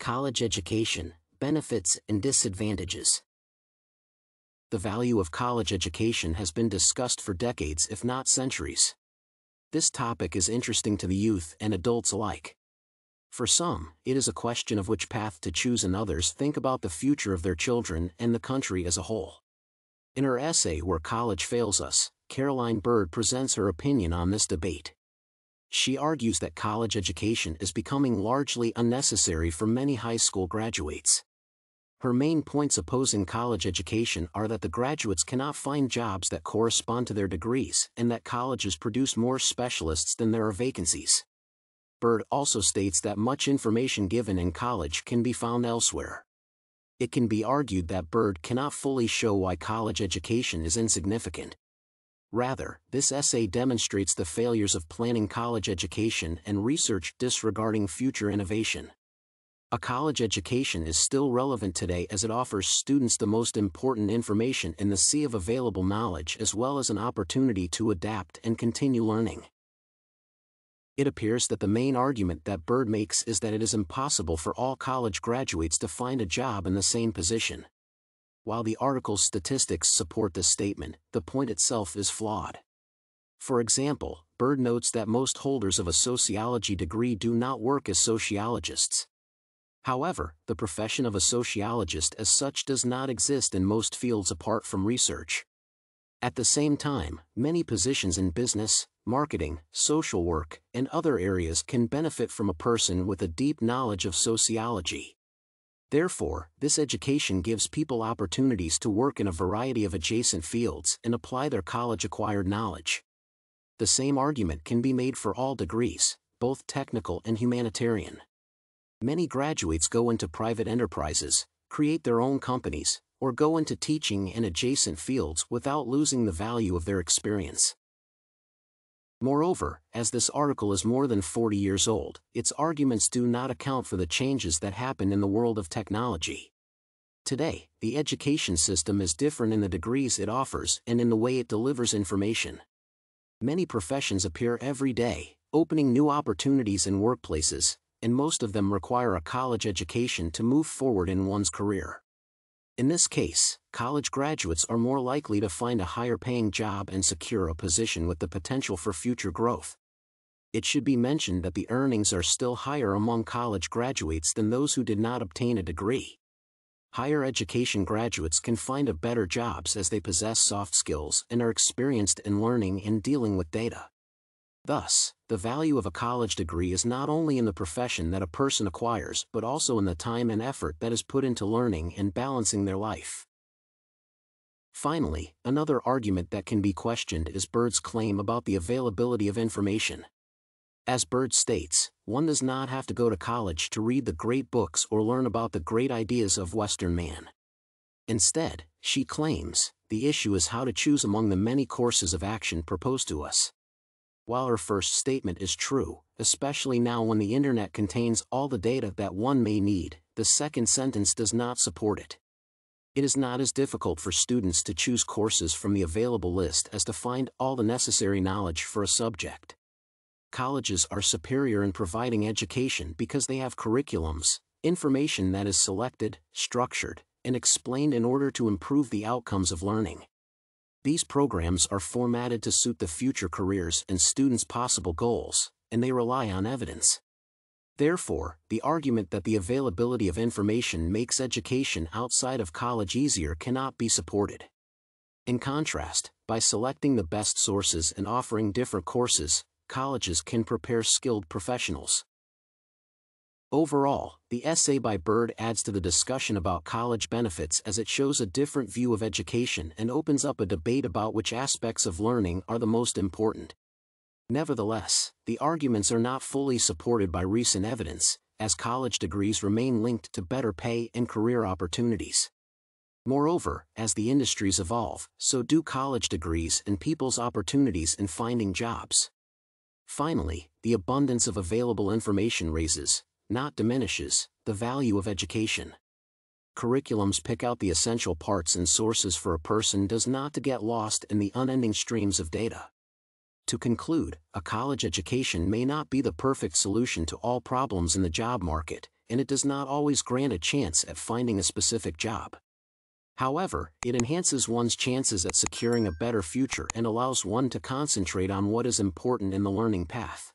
College education, benefits and disadvantages. The value of college education has been discussed for decades if not centuries. This topic is interesting to the youth and adults alike. For some, it is a question of which path to choose, and others think about the future of their children and the country as a whole. In her essay Where College Fails Us, Caroline Bird presents her opinion on this debate. She argues that college education is becoming largely unnecessary for many high school graduates. Her main points opposing college education are that the graduates cannot find jobs that correspond to their degrees and that colleges produce more specialists than there are vacancies. Bird also states that much information given in college can be found elsewhere. It can be argued that Bird cannot fully show why college education is insignificant. Rather, this essay demonstrates the failures of planning college education and research disregarding future innovation. A college education is still relevant today as it offers students the most important information in the sea of available knowledge, as well as an opportunity to adapt and continue learning. It appears that the main argument that Bird makes is that it is impossible for all college graduates to find a job in the same position. While the article's statistics support this statement, the point itself is flawed. For example, Bird notes that most holders of a sociology degree do not work as sociologists. However, the profession of a sociologist as such does not exist in most fields apart from research. At the same time, many positions in business, marketing, social work, and other areas can benefit from a person with a deep knowledge of sociology. Therefore, this education gives people opportunities to work in a variety of adjacent fields and apply their college-acquired knowledge. The same argument can be made for all degrees, both technical and humanitarian. Many graduates go into private enterprises, create their own companies, or go into teaching and adjacent fields without losing the value of their experience. Moreover, as this article is more than 40 years old, its arguments do not account for the changes that happen in the world of technology. Today, the education system is different in the degrees it offers and in the way it delivers information. Many professions appear every day, opening new opportunities in workplaces, and most of them require a college education to move forward in one's career. In this case, college graduates are more likely to find a higher-paying job and secure a position with the potential for future growth. It should be mentioned that the earnings are still higher among college graduates than those who did not obtain a degree. Higher education graduates can find a better jobs as they possess soft skills and are experienced in learning and dealing with data. Thus, the value of a college degree is not only in the profession that a person acquires but also in the time and effort that is put into learning and balancing their life. Finally, another argument that can be questioned is Bird's claim about the availability of information. As Bird states, one does not have to go to college to read the great books or learn about the great ideas of Western man. Instead, she claims, the issue is how to choose among the many courses of action proposed to us. While her first statement is true, especially now when the internet contains all the data that one may need, the second sentence does not support it. It is not as difficult for students to choose courses from the available list as to find all the necessary knowledge for a subject. Colleges are superior in providing education because they have curriculums, information that is selected, structured, and explained in order to improve the outcomes of learning. These programs are formatted to suit the future careers and students' possible goals, and they rely on evidence. Therefore, the argument that the availability of information makes education outside of college easier cannot be supported. In contrast, by selecting the best sources and offering different courses, colleges can prepare skilled professionals. Overall, the essay by Bird adds to the discussion about college benefits as it shows a different view of education and opens up a debate about which aspects of learning are the most important. Nevertheless, the arguments are not fully supported by recent evidence, as college degrees remain linked to better pay and career opportunities. Moreover, as the industries evolve, so do college degrees and people's opportunities in finding jobs. Finally, the abundance of available information raises, not diminishes, the value of education. Curriculums pick out the essential parts and sources for a person does not to get lost in the unending streams of data. To conclude, a college education may not be the perfect solution to all problems in the job market, and it does not always grant a chance at finding a specific job. However, it enhances one's chances at securing a better future and allows one to concentrate on what is important in the learning path.